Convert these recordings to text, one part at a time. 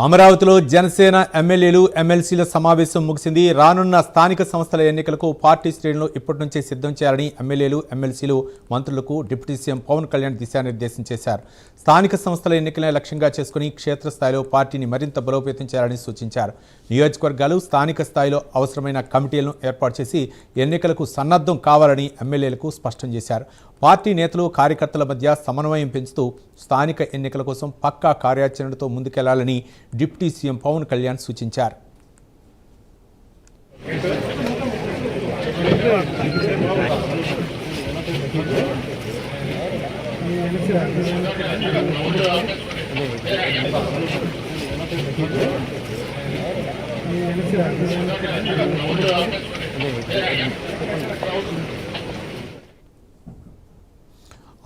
అమరావతిలో జనసేన ఎమ్మెల్యేలు ఎమ్మెల్సీల సమావేశం ముగిసింది. రానున్న స్థానిక సంస్థల ఎన్నికలకు పార్టీ శ్రేణులు ఇప్పటి నుంచే సిద్ధం చేయాలని ఎమ్మెల్యేలు ఎమ్మెల్సీలు మంత్రులకు డిప్యూటీ సీఎం పవన్ కళ్యాణ్ దిశానిర్దేశం చేశారు. స్థానిక సంస్థల ఎన్నికలనే లక్ష్యంగా చేసుకుని క్షేత్రస్థాయిలో పార్టీని మరింత బలోపేతం చేయాలని సూచించారు. నియోజకవర్గాలు స్థానిక స్థాయిలో అవసరమైన కమిటీలను ఏర్పాటు చేసి ఎన్నికలకు సన్నద్ధం కావాలని ఎమ్మెల్యేలకు స్పష్టం చేశారు. పార్టీ నేతలు కార్యకర్తల మధ్య సమన్వయం పెంచుతూ స్థానిక ఎన్నికల కోసం పక్కా కార్యాచరణతో ముందుకెళ్లాలని డిప్యూటీ సీఎం పవన్ కళ్యాణ్ సూచించారు.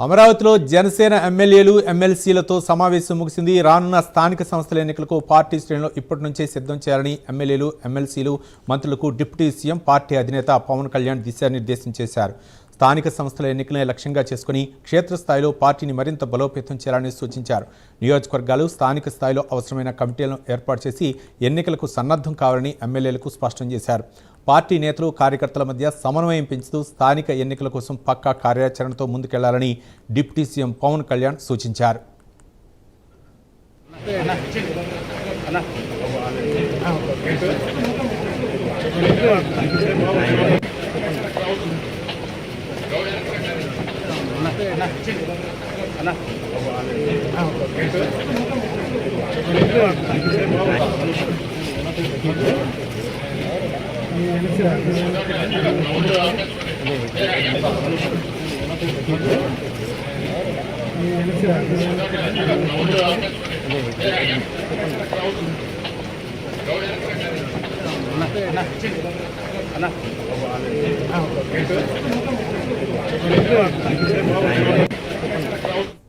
అమరావతిలో జనసేన ఎమ్మెల్యేలు ఎమ్మెల్సీలతో సమావేశం ముగిసింది. రానున్న స్థానిక సంస్థల ఎన్నికలకు పార్టీ శ్రేణులు ఇప్పటి నుంచే సిద్ధం చేయాలని ఎమ్మెల్యేలు ఎమ్మెల్సీలు మంత్రులకు డిప్యూటీ సీఎం పార్టీ అధినేత పవన్ కళ్యాణ్ దిశానిర్దేశం చేశారు. స్థానిక సంస్థల ఎన్నికలనే లక్ష్యంగా చేసుకుని క్షేత్రస్థాయిలో పార్టీని మరింత బలోపేతం చేయాలని సూచించారు. నియోజకవర్గాలు స్థానిక స్థాయిలో అవసరమైన కమిటీలను ఏర్పాటు చేసి ఎన్నికలకు సన్నద్ధం కావాలని ఎమ్మెల్యేలకు స్పష్టం చేశారు. పార్టీ నేతలు కార్యకర్తల మధ్య సమన్వయం పెంచుతూ స్థానిక ఎన్నికల కోసం పక్కా కార్యాచరణతో ముందుకెళ్లాలని డిప్యూటీ సీఎం పవన్ కళ్యాణ్ సూచించారు.